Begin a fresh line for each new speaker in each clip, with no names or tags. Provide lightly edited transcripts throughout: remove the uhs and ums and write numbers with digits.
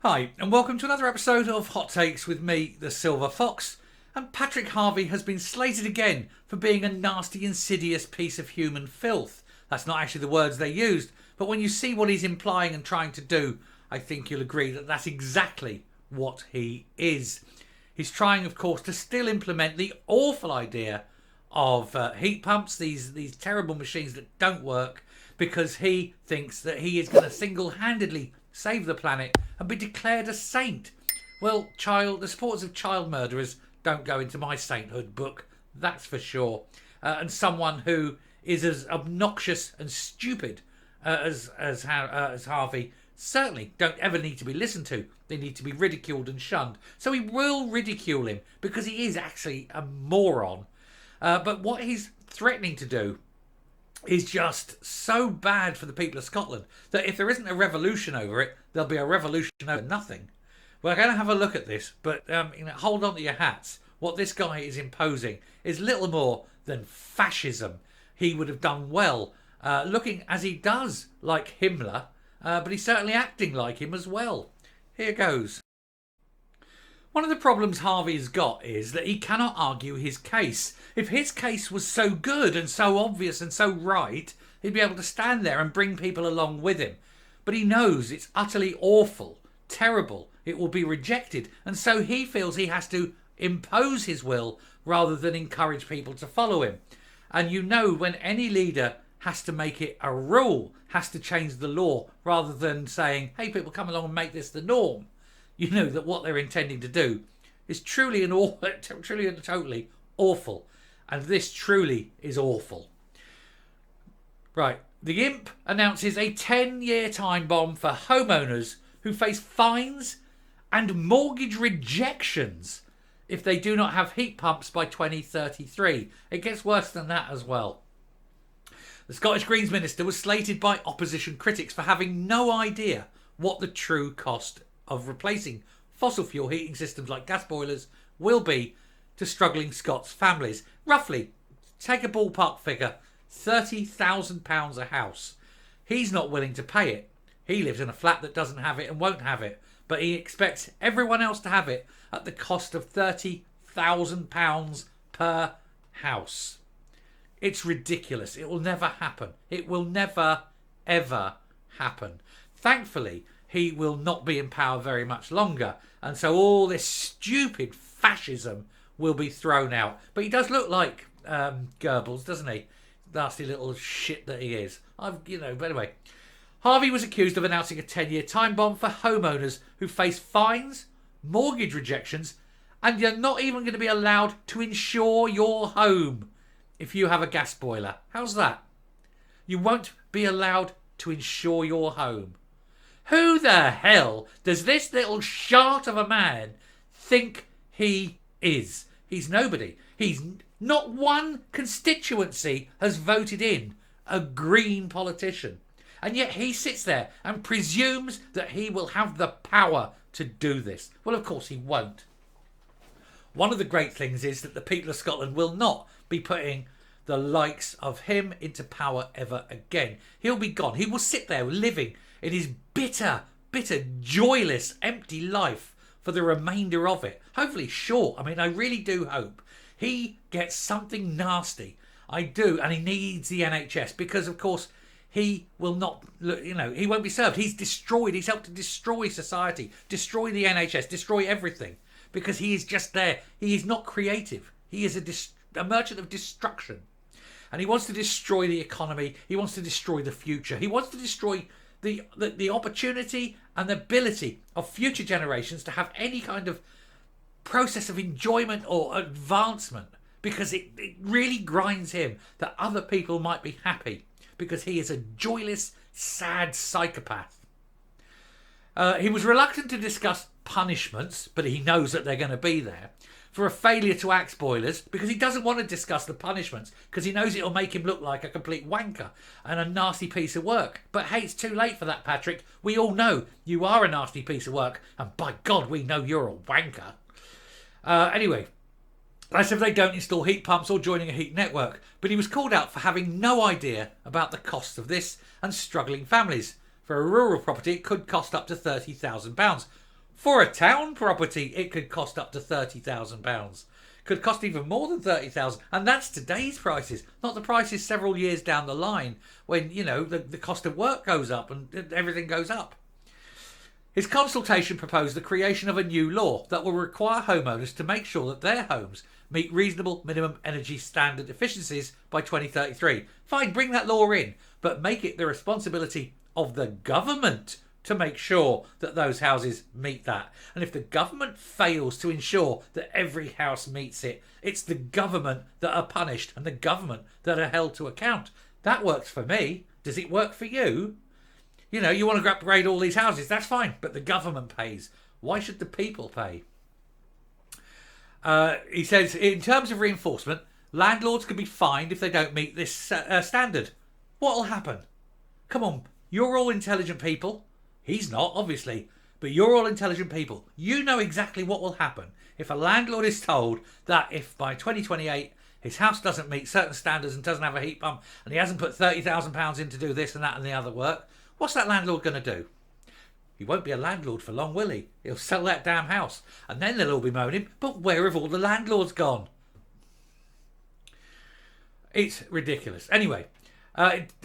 Hi, and welcome to another episode of Hot Takes with me, the Silver Fox. And Patrick Harvie has been slated again for being a nasty, insidious piece of human filth. That's not actually the words they used, but when you see what he's implying and trying to do, I think you'll agree that that's exactly what he is. He's trying, of course, to still implement the awful idea of heat pumps, these terrible machines that don't work, because he thinks that he is going to single-handedly save the planet and be declared a saint. Well, the supporters of child murderers don't go into my sainthood book, that's for sure. And someone who is as obnoxious and stupid as Harvie certainly don't ever need to be listened to. They need to be ridiculed and shunned. So he will ridicule him because he is actually a moron. But what he's threatening to do is just so bad for the people of Scotland that if there isn't a revolution over it, there'll be a revolution over nothing. We're going to have a look at this, but hold on to your hats. What this guy is imposing is little more than fascism. He would have done well looking as he does like Himmler, but he's certainly acting like him as well. Here goes. One of the problems Harvey's got is that he cannot argue his case. If his case was so good and so obvious and so right, he'd be able to stand there and bring people along with him. But he knows it's utterly awful, terrible, it will be rejected, and so he feels he has to impose his will rather than encourage people to follow him. And you know, when any leader has to make it a rule, has to change the law, rather than saying, hey people, come along and make this the norm, you know that what they're intending to do is truly and totally awful. And this truly is awful. Right, the Imp announces a 10-year time bomb for homeowners who face fines and mortgage rejections if they do not have heat pumps by 2033. It gets worse than that as well. The Scottish Greens Minister was slated by opposition critics for having no idea what the true cost of replacing fossil fuel heating systems like gas boilers will be to struggling Scots families. Roughly, take a ballpark figure, £30,000 a house. He's not willing to pay it. He lives in a flat that doesn't have it and won't have it, but he expects everyone else to have it at the cost of £30,000 per house. It's ridiculous. It will never happen. It will never, ever happen. Thankfully, he will not be in power very much longer, and so all this stupid fascism will be thrown out. But he does look like Goebbels, doesn't he? Nasty little shit that he is. But anyway. Harvey was accused of announcing a 10-year time bomb for homeowners who face fines, mortgage rejections, and you're not even going to be allowed to insure your home if you have a gas boiler. How's that? You won't be allowed to insure your home. Who the hell does this little shart of a man think he is? He's nobody. He's not one constituency has voted in a Green politician. And yet he sits there and presumes that he will have the power to do this. Well, of course he won't. One of the great things is that the people of Scotland will not be putting the likes of him into power ever again. He'll be gone. He will sit there living in his bitter, joyless, empty life for the remainder of it. Hopefully short. I really do hope he gets something nasty. I do. And he needs the NHS because, of course, he will not, he won't be served. He's destroyed. He's helped to destroy society, destroy the NHS, destroy everything because he is just there. He is not creative. He is a merchant of destruction. And he wants to destroy the economy. He wants to destroy the future. He wants to destroy the opportunity and the ability of future generations to have any kind of process of enjoyment or advancement, because it really grinds him that other people might be happy because he is a joyless, sad psychopath. He was reluctant to discuss punishments, but he knows that they're going to be there, for a failure to axe boilers, because he doesn't want to discuss the punishments because he knows it'll make him look like a complete wanker and a nasty piece of work. But hey, it's too late for that, Patrick. We all know you are a nasty piece of work, and by God, we know you're a wanker. Anyway, as if they don't install heat pumps or joining a heat network, but he was called out for having no idea about the cost of this and struggling families. For a rural property, it could cost up to £30,000. For a town property, it could cost up to £30,000. Could cost even more than 30,000, and that's today's prices, not the prices several years down the line when, you know, the cost of work goes up and everything goes up. His consultation proposed the creation of a new law that will require homeowners to make sure that their homes meet reasonable minimum energy standard efficiencies by 2033. Fine, bring that law in, but make it the responsibility of the government to make sure that those houses meet that. And if the government fails to ensure that every house meets it, it's the government that are punished and the government that are held to account. That works for me. Does it work for you? You know, you want to upgrade all these houses, that's fine, but the government pays. Why should the people pay? He says, in terms of reinforcement, landlords can be fined if they don't meet this standard. What'll happen? Come on, you're all intelligent people. He's not, obviously, but you're all intelligent people. You know exactly what will happen if a landlord is told that if by 2028 his house doesn't meet certain standards and doesn't have a heat pump and he hasn't put £30,000 in to do this and that and the other work, what's that landlord going to do? He won't be a landlord for long, will he? He'll sell that damn house. And then they'll all be moaning, but where have all the landlords gone? It's ridiculous. Anyway,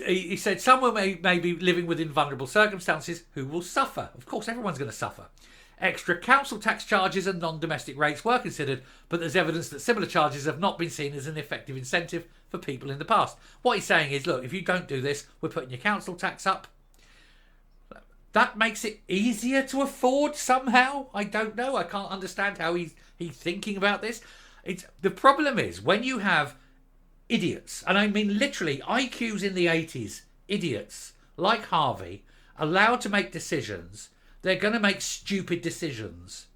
he said someone may be living within vulnerable circumstances who will suffer. Of course, everyone's going to suffer. Extra council tax charges and non-domestic rates were considered, but there's evidence that similar charges have not been seen as an effective incentive for people in the past. What he's saying is, look, if you don't do this, we're putting your council tax up. That makes it easier to afford somehow. I don't know. I can't understand how he's thinking about this. The problem is when you have idiots, and I mean literally IQs in the 80s, idiots like Harvie, allowed to make decisions, they're going to make stupid decisions.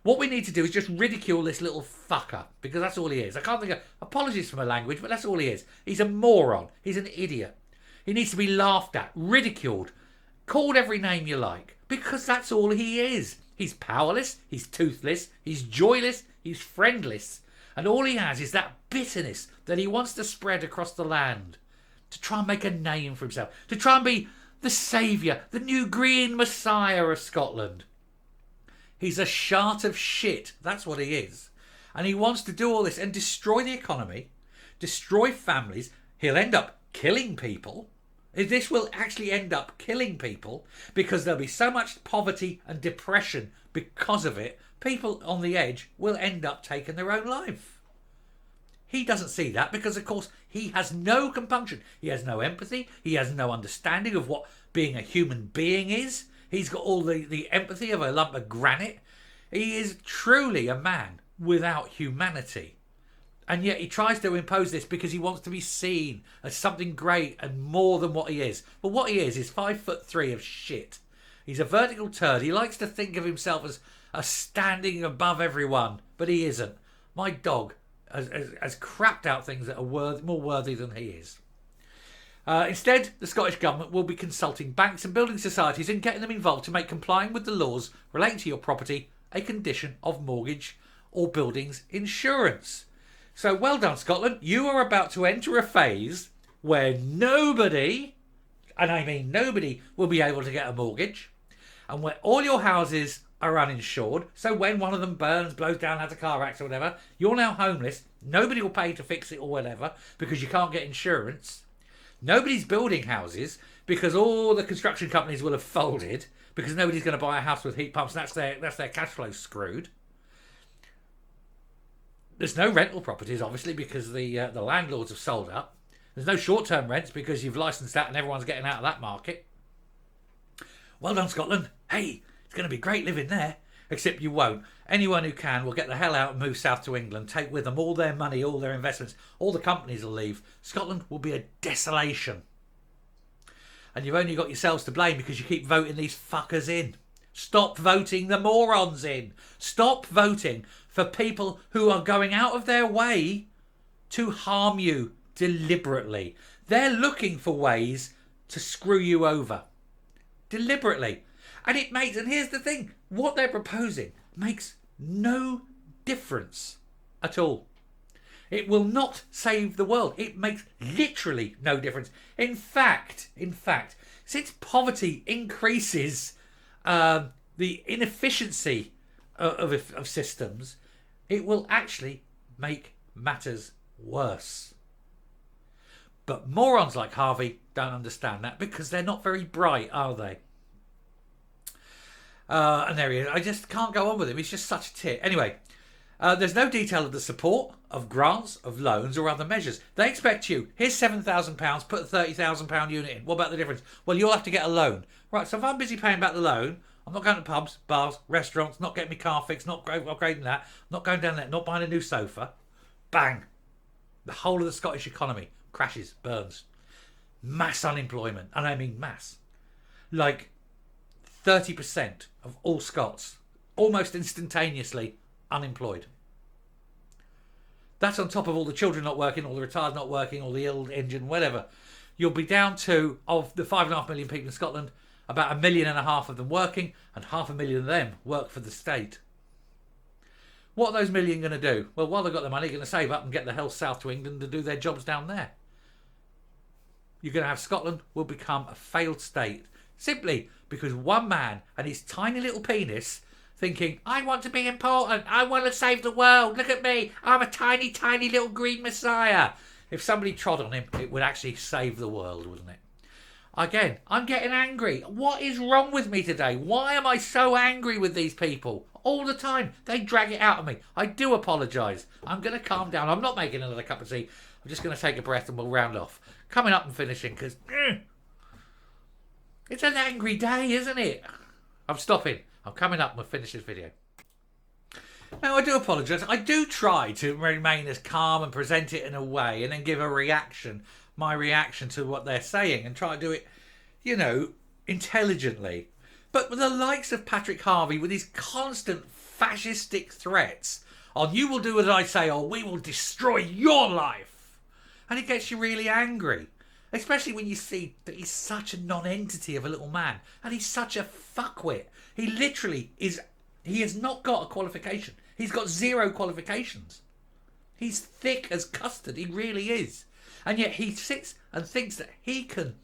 What we need to do is just ridicule this little fucker, because that's all he is. I can't think of, apologies for my language, but that's all he is. He's a moron. He's an idiot. He needs to be laughed at, ridiculed, called every name you like, because that's all he is. He's powerless, he's toothless, he's joyless, he's friendless, and all he has is that bitterness that he wants to spread across the land, to try and make a name for himself, to try and be the saviour, the new green messiah of Scotland. He's a shart of shit, that's what he is. And he wants to do all this and destroy the economy, destroy families. He'll end up killing people. This will actually end up killing people because there'll be so much poverty and depression because of it. People on the edge will end up taking their own life. He doesn't see that because, of course, he has no compunction. He has no empathy. He has no understanding of what being a human being is. He's got all the empathy of a lump of granite. He is truly a man without humanity. And yet he tries to impose this because he wants to be seen as something great and more than what he is. But what he is 5'3" of shit. He's a vertical turd. He likes to think of himself as standing above everyone, but he isn't. My dog has crapped out things that are more worthy than he is. Instead, the Scottish Government will be consulting banks and building societies and getting them involved to make complying with the laws relating to your property a condition of mortgage or buildings insurance. So well done, Scotland. You are about to enter a phase where nobody, and I mean nobody, will be able to get a mortgage, and where all your houses are uninsured. So when one of them burns, blows down, has a car accident or whatever, you're now homeless. Nobody will pay to fix it or whatever because you can't get insurance. Nobody's building houses because all the construction companies will have folded because nobody's going to buy a house with heat pumps. And that's their cash flow screwed. There's no rental properties, obviously, because the landlords have sold up. There's no short-term rents because you've licensed that and everyone's getting out of that market. Well done, Scotland. Hey, it's going to be great living there. Except you won't. Anyone who can will get the hell out and move south to England, take with them all their money, all their investments. All the companies will leave. Scotland will be a desolation. And you've only got yourselves to blame because you keep voting these fuckers in. Stop voting the morons in. Stop voting for people who are going out of their way to harm you deliberately. They're looking for ways to screw you over. Deliberately. And here's the thing, what they're proposing makes no difference at all. It will not save the world. It makes literally no difference. In fact, since poverty increases the inefficiency of systems, it will actually make matters worse. But morons like Harvie don't understand that because they're not very bright, are they? And there he is. I just can't go on with him. He's just such a tit. Anyway, there's no detail of the support, of grants, of loans or other measures. They expect you, here's £7,000, put a £30,000 unit in. What about the difference? Well, you'll have to get a loan. Right, so if I'm busy paying back the loan, I'm not going to pubs, bars, restaurants, not getting my car fixed, not upgrading that, not going down there, not buying a new sofa. Bang. The whole of the Scottish economy crashes, burns. Mass unemployment. And I mean mass. Like 30% of all Scots, almost instantaneously, unemployed. That's on top of all the children not working, all the retired not working, all the ill, injured, whatever. You'll be down to, of the 5.5 million people in Scotland, about 1.5 million of them working, and 500,000 of them work for the state. What are those million going to do? Well, while they've got the money, they're going to save up and get the hell south to England to do their jobs down there. You're going to have Scotland will become a failed state simply because one man and his tiny little penis thinking, I want to be important, I want to save the world, look at me, I'm a tiny, tiny little green messiah. If somebody trod on him, it would actually save the world, wouldn't it? Again, I'm getting angry. What is wrong with me today? Why am I so angry with these people? All the time. They drag it out of me. I do apologise. I'm going to calm down. I'm not making another cup of tea. I'm just going to take a breath and we'll round off. Coming up and finishing because it's an angry day, isn't it? I'm stopping. I'm coming up and we'll finish this video. Now, I do apologise. I do try to remain as calm and present it in a way and then give a reaction, my reaction to what they're saying and try to do it, you know, intelligently. But with the likes of Patrick Harvie with his constant fascistic threats on you will do as I say or we will destroy your life. And it gets you really angry. Especially when you see that he's such a non-entity of a little man. And he's such a fuckwit. He literally is... He has not got a qualification. He's got 0 qualifications. He's thick as custard. He really is. And yet he sits and thinks that he can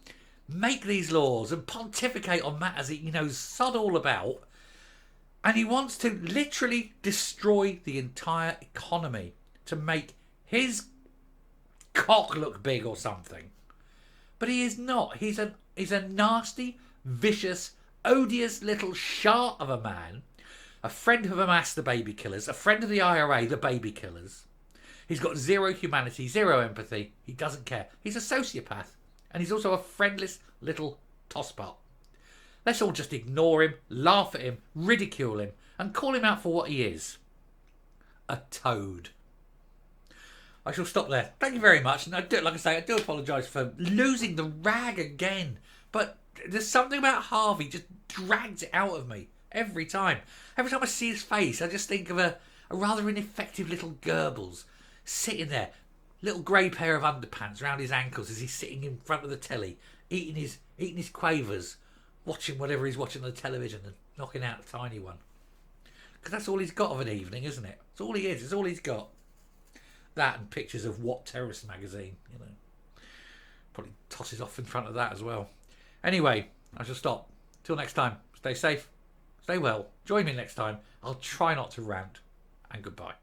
make these laws and pontificate on matters he knows sod all about. And he wants to literally destroy the entire economy to make his cock look big or something. But he is not. He's a nasty, vicious, odious little shart of a man. A friend of Hamas, the baby killers. A friend of the IRA, the baby killers. He's got 0 humanity, 0 empathy. He doesn't care. He's a sociopath. And he's also a friendless little tosspot. Let's all just ignore him, laugh at him, ridicule him, and call him out for what he is. A toad. I shall stop there. Thank you very much. And I do, like I say, I do apologise for losing the rag again. But there's something about Harvie just drags it out of me every time. Every time I see his face, I just think of a rather ineffective little Goebbels sitting there, little grey pair of underpants around his ankles as he's sitting in front of the telly, eating his quavers, watching whatever he's watching on the television and knocking out a tiny one. Because that's all he's got of an evening, isn't it? It's all he is. It's all he's got. That and pictures of What Terrorist magazine, you know. Probably tosses off in front of that as well. Anyway, I shall stop. Till next time, stay safe, stay well. Join me next time. I'll try not to rant. And goodbye.